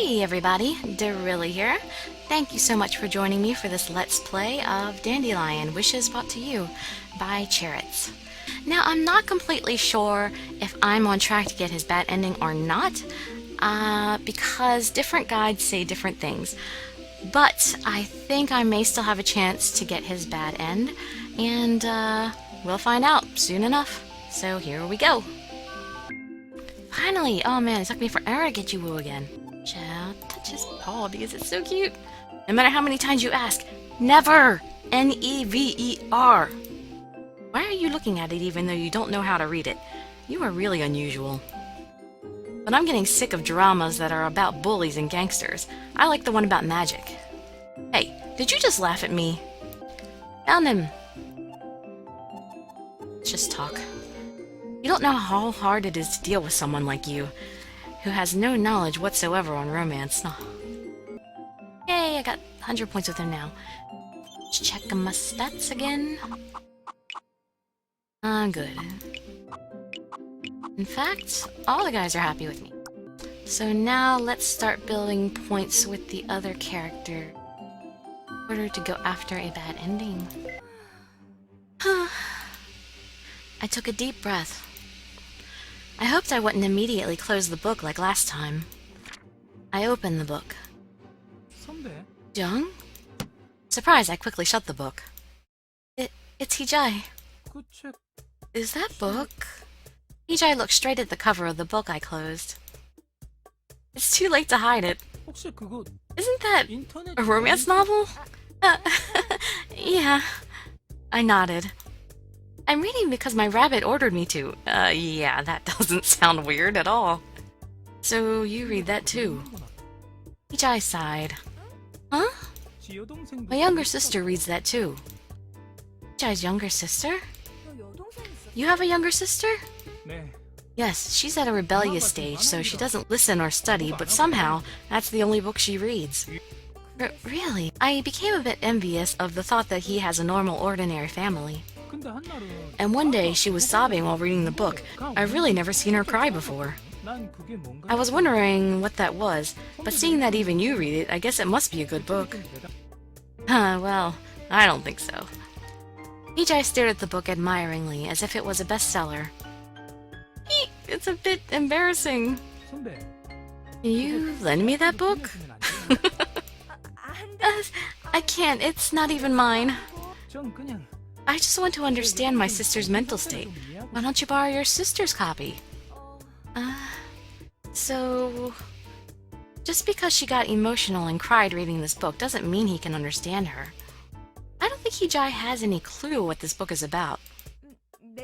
Hey everybody, Dirili here. Thank you so much for joining me for this Let's Play of Dandelion, Wishes Brought to You by Chariots. Now, I'm not completely sure if I'm on track to get his bad ending or not, because different guides say different things. But I think I may still have a chance to get his bad end, and we'll find out soon enough. So here we go. Finally! Oh man, it took me forever to get Jiwoo again. Child, touch his paw because it's so cute. No matter how many times you ask, never! N-E-V-E-R. Why are you looking at it even though you don't know how to read it? You are really unusual. But I'm getting sick of dramas that are about bullies and gangsters. I like the one about magic. Hey, did you just laugh at me? Found him. Let's just talk. You don't know how hard it is to deal with someone like you, who has no knowledge whatsoever on romance. No. Yay, I got 100 points with him now. Let's check my stats again. Good. In fact, all the guys are happy with me. So now let's start building points with the other character in order to go after a bad ending. I took a deep breath. I hoped I wouldn't immediately close the book like last time. I opened the book. Jung? Surprised, I quickly shut the book. It's Hijai. Is that book? Hijai looked straight at the cover of the book I closed. It's too late to hide it. Isn't that a romance novel? Yeah. I nodded. I'm reading because my rabbit ordered me to. Yeah, that doesn't sound weird at all. So you read that too. Hijai sighed. Huh? My younger sister reads that too. Hijai's younger sister? You have a younger sister? Yes, she's at a rebellious stage, so she doesn't listen or study, but somehow, that's the only book she reads. Really? I became a bit envious of the thought that he has a normal, ordinary family. And one day, she was sobbing while reading the book. I've really never seen her cry before. I was wondering what that was, but seeing that even you read it, I guess it must be a good book. Well, I don't think so. Hijai stared at the book admiringly, as if it was a bestseller. Eek, it's a bit embarrassing. Can you lend me that book? I can't, it's not even mine. I just want to understand my sister's mental state. Why don't you borrow your sister's copy? So... Just because she got emotional and cried reading this book doesn't mean he can understand her. I don't think Hijai has any clue what this book is about.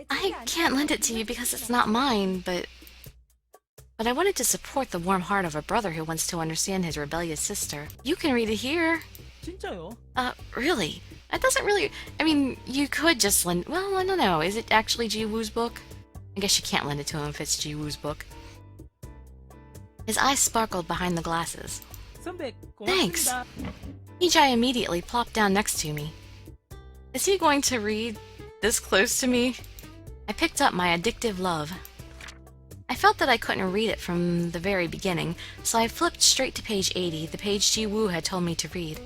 I can't lend it to you because it's not mine, but I wanted to support the warm heart of a brother who wants to understand his rebellious sister. You can read it here. Really? That doesn't really... I mean, you could just lend... Well, I don't know. Is it actually Jiwoo's book? I guess you can't lend it to him if it's Jiwoo's book. His eyes sparkled behind the glasses. Thanks. Hijai immediately plopped down next to me. Is he going to read this close to me? I picked up my addictive love. I felt that I couldn't read it from the very beginning, so I flipped straight to page 80, the page Jiwoo had told me to read.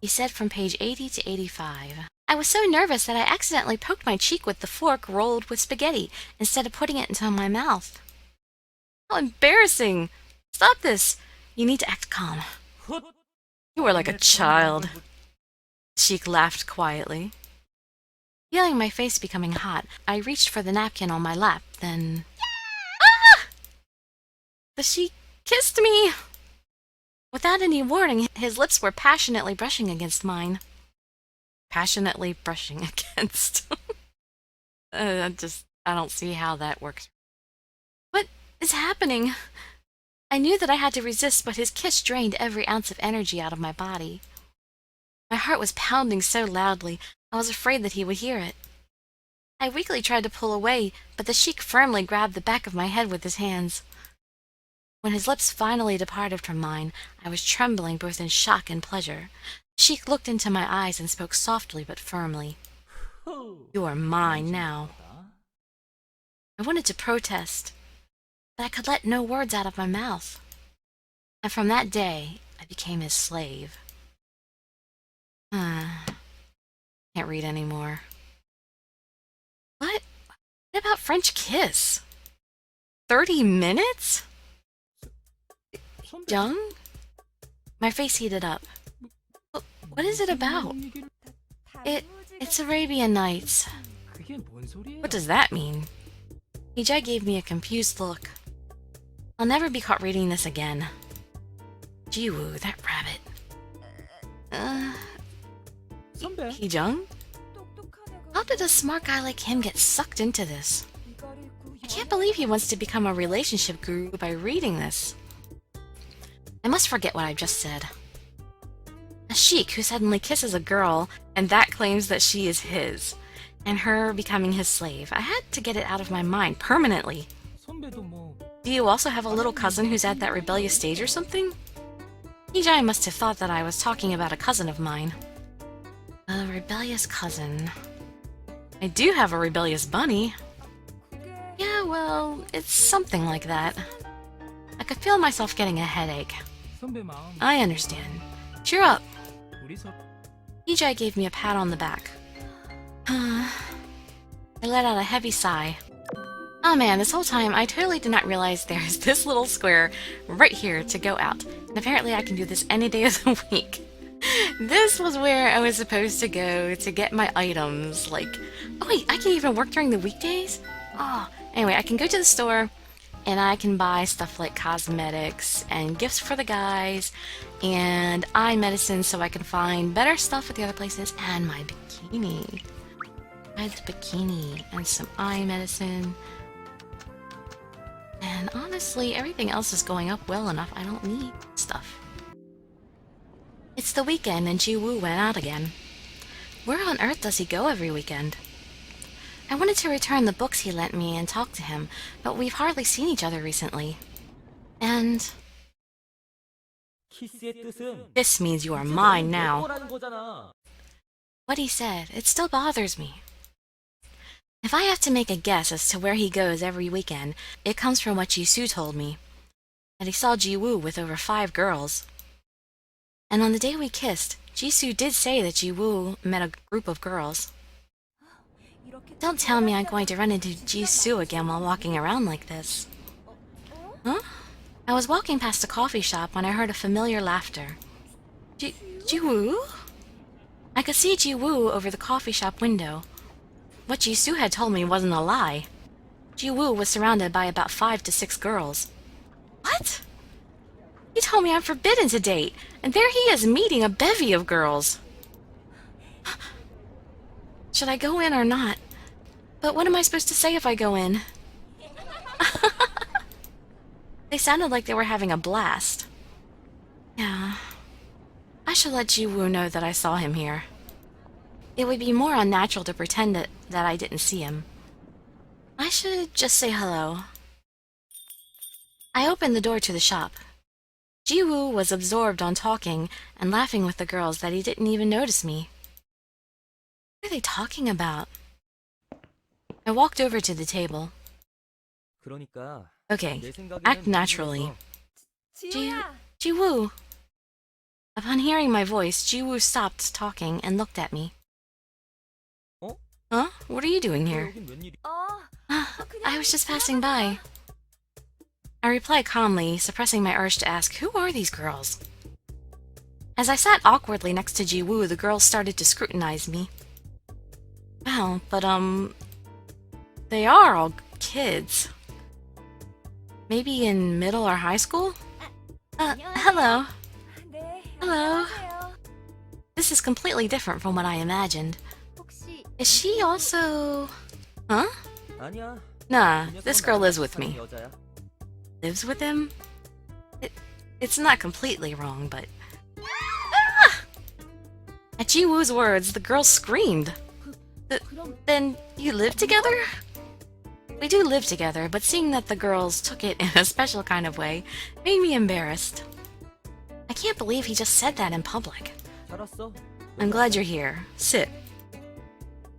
He said from page 80 to 85. I was so nervous that I accidentally poked my cheek with the fork rolled with spaghetti instead of putting it into my mouth. How embarrassing! Stop this! You need to act calm. You are like a child. Cheek laughed quietly. Feeling my face becoming hot, I reached for the napkin on my lap, then... Ah! The Sheik kissed me! Without any warning, his lips were passionately brushing against mine. Passionately brushing against. I don't see how that works. What is happening? I knew that I had to resist, but his kiss drained every ounce of energy out of my body. My heart was pounding so loudly, I was afraid that he would hear it. I weakly tried to pull away, but the Sheik firmly grabbed the back of my head with his hands. When his lips finally departed from mine, I was trembling both in shock and pleasure. The Sheik looked into my eyes and spoke softly but firmly. You are mine now. I wanted to protest, but I could let no words out of my mouth. And from that day, I became his slave. Can't read anymore. What? What about French kiss? 30 minutes? Young? My face heated up. What is it about? It's Arabian Nights. What does that mean? Hijai gave me a confused look. I'll never be caught reading this again. Jiwoo, that rabbit. Hee-jung? How did a smart guy like him get sucked into this? I can't believe he wants to become a relationship guru by reading this. I must forget what I've just said. A sheik who suddenly kisses a girl, and that claims that she is his, and her becoming his slave. I had to get it out of my mind permanently. Do you also have a little cousin who's at that rebellious stage or something? Hijai must have thought that I was talking about a cousin of mine. A rebellious cousin. I do have a rebellious bunny. Yeah, well, it's something like that. I could feel myself getting a headache. I understand. Cheer up. Hijai gave me a pat on the back. I let out a heavy sigh. Oh man, this whole time I totally did not realize there's this little square right here to go out. And apparently I can do this any day of the week. This was where I was supposed to go to get my items, like... Oh wait, I can even work during the weekdays? Oh, anyway, I can go to the store and I can buy stuff like cosmetics and gifts for the guys and eye medicine so I can find better stuff at the other places, and my bikini. I had the bikini and some eye medicine. And honestly, everything else is going up well enough. I don't need stuff. It's the weekend and Jiwoo went out again. Where on earth does he go every weekend? I wanted to return the books he lent me and talk to him, but we've hardly seen each other recently. And... This means you are mine now. What he said, it still bothers me. If I have to make a guess as to where he goes every weekend, it comes from what Jisoo told me. That he saw Jiwoo with over 5 girls. And on the day we kissed, Jisoo did say that Jiwoo met a group of girls. Don't tell me I'm going to run into Jisoo again while walking around like this. Huh? I was walking past a coffee shop when I heard a familiar laughter. Jiwoo? I could see Jiwoo over the coffee shop window. What Jisoo had told me wasn't a lie. Jiwoo was surrounded by about 5 to 6 girls. What? He told me I'm forbidden to date, and there he is meeting a bevy of girls. Should I go in or not? But what am I supposed to say if I go in? They sounded like they were having a blast. Yeah. I should let Jiwoo know that I saw him here. It would be more unnatural to pretend that I didn't see him. I should just say hello. I opened the door to the shop. Jiwoo was absorbed on talking and laughing with the girls that he didn't even notice me. What are they talking about? I walked over to the table. Okay, act naturally. Jiwoo! Upon hearing my voice, Jiwoo stopped talking and looked at me. Huh? What are you doing here? I was just passing by. I replied calmly, suppressing my urge to ask, who are these girls? As I sat awkwardly next to Jiwoo, the girls started to scrutinize me. Wow, but they are all kids. Maybe in middle or high school? Hello. Hello. This is completely different from what I imagined. Is she also... Huh? Nah, this girl lives with me. Lives with him? It's not completely wrong, but... Ah! At Jiwoo's words, the girl screamed. Then you live together? We do live together, but seeing that the girls took it in a special kind of way made me embarrassed. I can't believe he just said that in public. I'm glad you're here. Sit.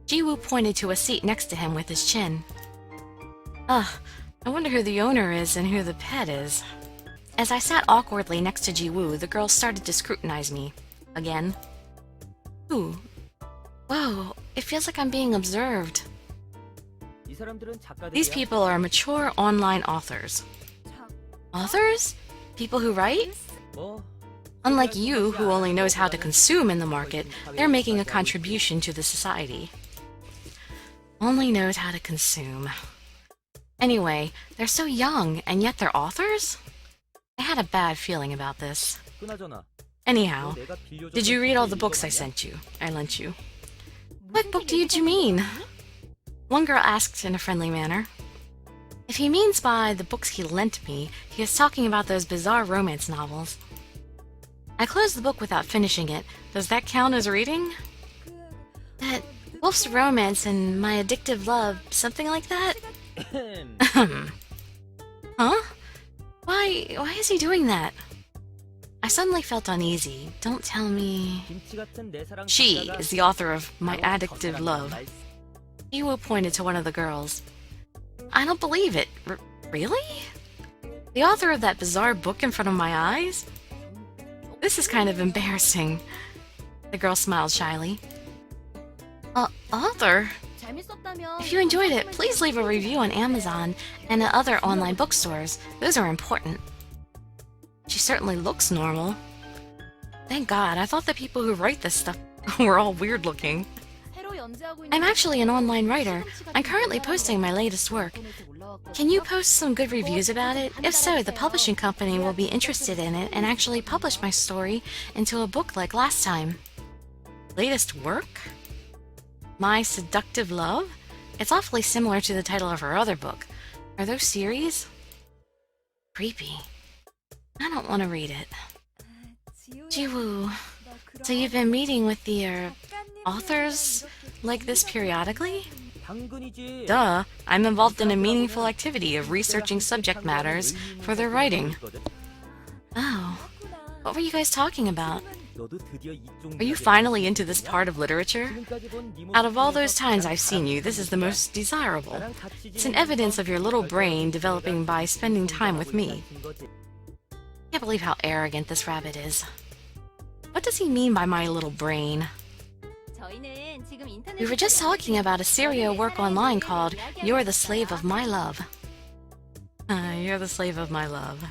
Jiwoo pointed to a seat next to him with his chin. I wonder who the owner is and who the pet is. As I sat awkwardly next to Jiwoo, the girls started to scrutinize me. Again. Ooh. Whoa, it feels like I'm being observed. These people are mature online authors. Authors? People who write? Unlike you, who only knows how to consume in the market, they're making a contribution to the society. Only knows how to consume. Anyway, they're so young, and yet they're authors? I had a bad feeling about this. Anyhow, did you read all the books I lent you? What book do you mean? One girl asked in a friendly manner. If he means by the books he lent me, he is talking about those bizarre romance novels. I closed the book without finishing it. Does that count as reading? That Wolf's Romance and My Addictive Love, something like that? Huh? Why is he doing that? I suddenly felt uneasy. Don't tell me... She is the author of My Addictive Love. Jiwoo pointed to one of the girls. I don't believe it. Really? The author of that bizarre book in front of my eyes? This is kind of embarrassing. The girl smiled shyly. Author? If you enjoyed it, please leave a review on Amazon and at other online bookstores. Those are important. She certainly looks normal. Thank God, I thought the people who write this stuff were all weird looking. I'm actually an online writer. I'm currently posting my latest work. Can you post some good reviews about it? If so, the publishing company will be interested in it and actually publish my story into a book like last time. Latest work? My Seductive Love? It's awfully similar to the title of her other book. Are those series? Creepy. I don't want to read it. Jiwoo, so you've been meeting with the, authors like this periodically? Duh, I'm involved in a meaningful activity of researching subject matters for their writing. Oh, what were you guys talking about? Are you finally into this part of literature? Out of all those times I've seen you, this is the most desirable. It's an evidence of your little brain developing by spending time with me. I can't believe how arrogant this rabbit is. What does he mean by my little brain? We were just talking about a serial work online called You're the Slave of My Love. You're the slave of my love.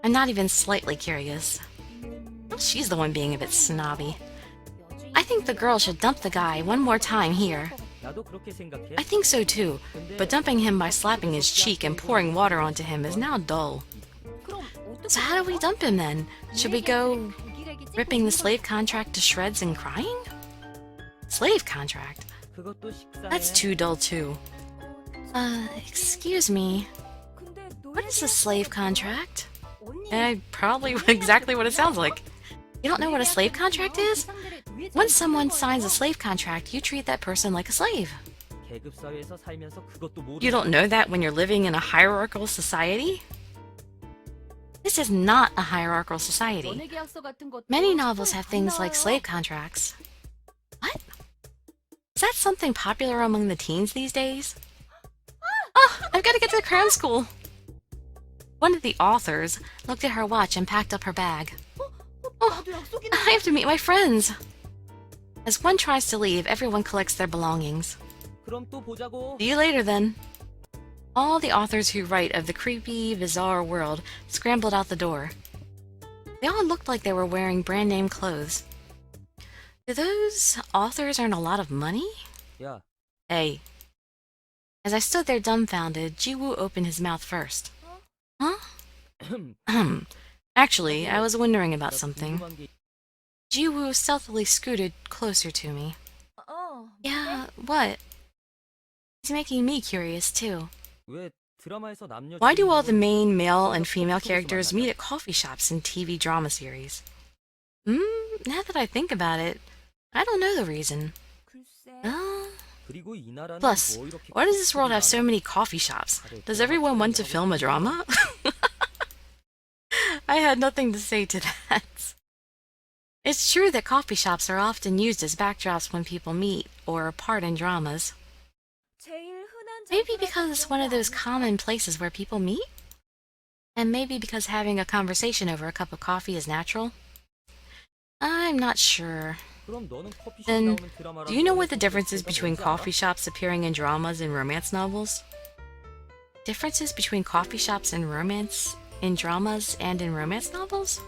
I'm not even slightly curious. She's the one being a bit snobby. I think the girl should dump the guy one more time here. I think so too, but dumping him by slapping his cheek and pouring water onto him is now dull. So how do we dump him then? Should we go ripping the slave contract to shreds and crying? Slave contract? That's too dull too. Excuse me. What is a slave contract? Probably exactly what it sounds like. You don't know what a slave contract is? When someone signs a slave contract, you treat that person like a slave. You don't know that when you're living in a hierarchical society? This is not a hierarchical society. Many novels have things like slave contracts. What? Is that something popular among the teens these days? Oh, I've got to get to the cram school. One of the authors looked at her watch and packed up her bag. Oh, I have to meet my friends. As one tries to leave, everyone collects their belongings. See you later then. All the authors who write of the creepy, bizarre world scrambled out the door. They all looked like they were wearing brand name clothes. Do those authors earn a lot of money? Yeah. Hey. As I stood there dumbfounded, Jiwoo opened his mouth first. Huh? Actually, I was wondering about something. Jiwoo stealthily scooted closer to me. Yeah, what? He's making me curious, too. Why do all the main male and female characters meet at coffee shops in TV drama series? Now that I think about it, I don't know the reason. Plus, why does this world have so many coffee shops? Does everyone want to film a drama? I had nothing to say to that. It's true that coffee shops are often used as backdrops when people meet or are part in dramas. Maybe because it's one of those common places where people meet? And maybe because having a conversation over a cup of coffee is natural? I'm not sure. 그럼 너는 커피숍이 Then, 나오는 do 드라마랑 you know what the difference is 연애소개팅가 between 뭔지 알아? coffee shops appearing in dramas and romance novels? Differences between coffee shops and romance in dramas and in romance novels?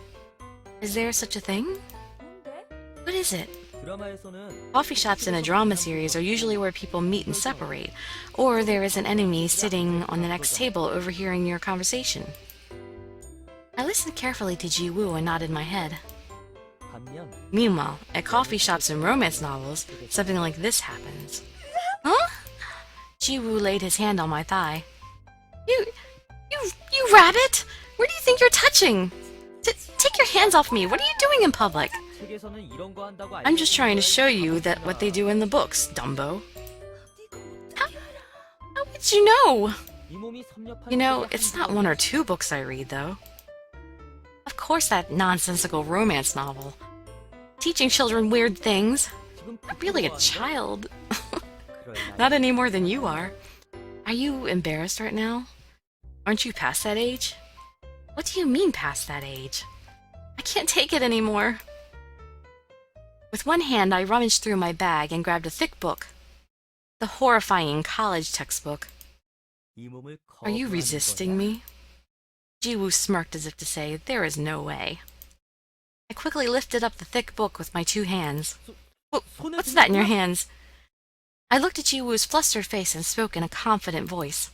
Is there such a thing? What is it? 드라마에서는 Coffee shops in a drama series are usually where people meet and separate, or there is an enemy sitting on the next table overhearing your conversation. I listened carefully to Jiwoo and nodded my head. 반면 Meanwhile, at coffee shops and romance novels, something like this happens. Huh? Jiwoo laid his hand on my thigh. You rabbit! Where do you think you're touching? Take your hands off me! What are you doing in public? 책에서는 이런 거 한다고 I'm just trying to show you that what they do in the books, Dumbo. How would you know? 이 몸이 섭렵한 You know, 책의 it's 한 not 구석이 one or two books I read, though. Of course, that nonsensical romance novel. Teaching children weird things. 지금 I'm really a 부끄러워하는 child. 그럴 나이. Not any more than you are. Are you embarrassed right now? Aren't you past that age? What do you mean past that age? I can't take it anymore. With one hand, I rummaged through my bag and grabbed a thick book. The horrifying college textbook. 이 몸을 Are you 거부하는 resisting 거야? me? Jiwoo smirked as if to say, there is no way. I quickly lifted up the thick book with my two hands. 손에 What's that in your 들고 hands? I looked at Jiwoo's flustered face and spoke in a confident voice.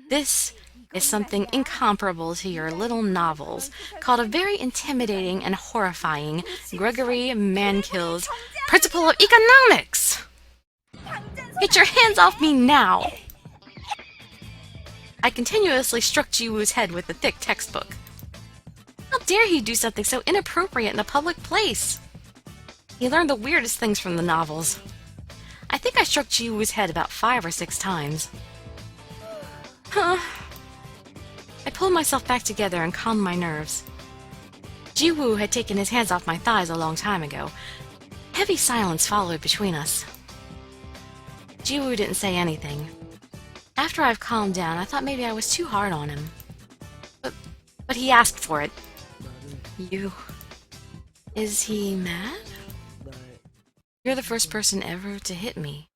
This is something incomparable to your little novels, called a very intimidating and horrifying Gregory Mankill's Principle of Economics! Get your hands off me now! I continuously struck Jiwoo's head with the thick textbook. How dare he do something so inappropriate in a public place? He learned the weirdest things from the novels. I think I struck Jiwoo's head about 5 or 6 times. Huh. I pulled myself back together and calmed my nerves. Jiwoo had taken his hands off my thighs a long time ago. Heavy silence followed between us. Jiwoo didn't say anything. After I've calmed down, I thought maybe I was too hard on him. But he asked for it. You... Is he mad? 날 You're the first person ever to hit me.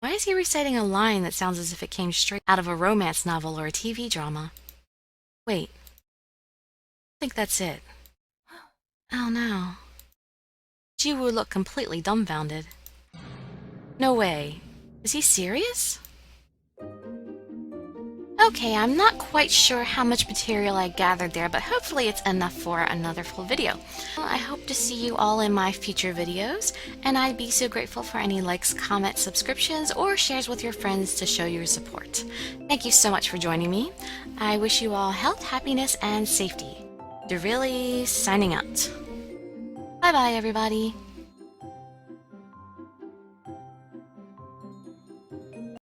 Why is he reciting a line that sounds as if it came straight out of a romance novel or a TV drama? Wait. I think that's it. Oh no. Jiwoo looked completely dumbfounded. No way. Is he serious? Okay, I'm not quite sure how much material I gathered there, but hopefully it's enough for another full video. Well, I hope to see you all in my future videos, and I'd be so grateful for any likes, comments, subscriptions, or shares with your friends to show your support. Thank you so much for joining me. I wish you all health, happiness, and safety. Dirili signing out. Bye bye, everybody.